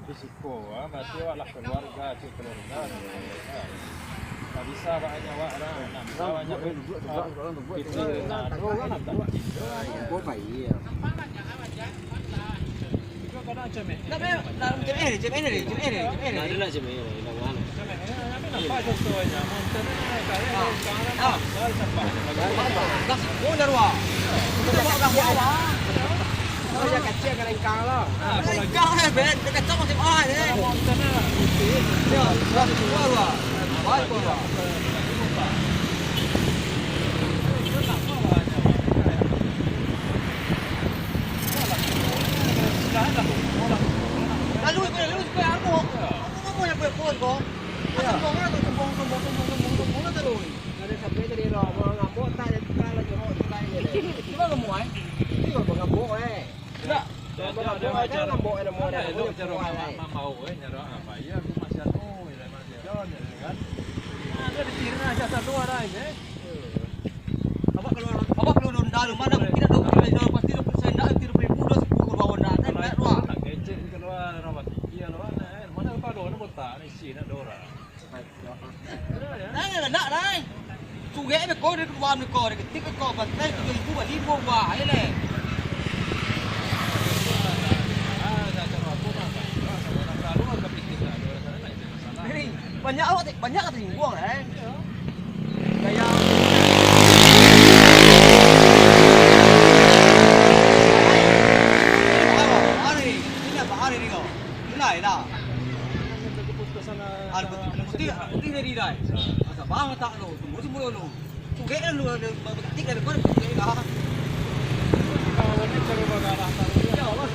Risiko, berarti awaklah keluarga, cik keluarga. Tak bisa banyak awak dah. Nak bisa banyak kita nak orang tak Có phải Kau kena macam ni. Dah macam ni, macam ni. Ada lah cuma ini lawan. Nampak contohnya, mountain kaya sekarang sampai. Dah semua dah ruah. Kita bawa dah bawah. Bây giờ cả chia cái đánh cá đó. Kau ni ben, dekat cok macam ai ni. Mountain lah. Ya, dah semua ruah. Baik ruah. Lalu aku. Kamu yang berpon kau. Sombong lah tu, sombong lah tu. Ada sampai tadi roh, mau ngamuk tak ada kalau jauh tak ada. Cuba kamu ai. Ini kau ngamuk eh. Tidak. Dia macam ngamuk ada mau ada. Dia macam mau nyara apa ya aku masih anu ya masih kan. Ada dikira aja satu ada ini. Abak keluar dalam mana kita tahu kita pasti 20% dah 30,000 dah 10 ke bawah dah kan nak ruah. Nak kecil keluar rawat iya lawan mana apa do nak botak ni si nak dora. Dah nak dah. Suge be kau dia keluar ni kau dia ketik kau pasal 3,000 balik buah ai le. Banyak kata buang Gaya hari ni kau. Mulai dah. Putih dari dah. Asal bang tak lu, semua lu. Suge lu ketik dari kau suge dah. Kawan ni cari bagarah tahu. Ya Allah.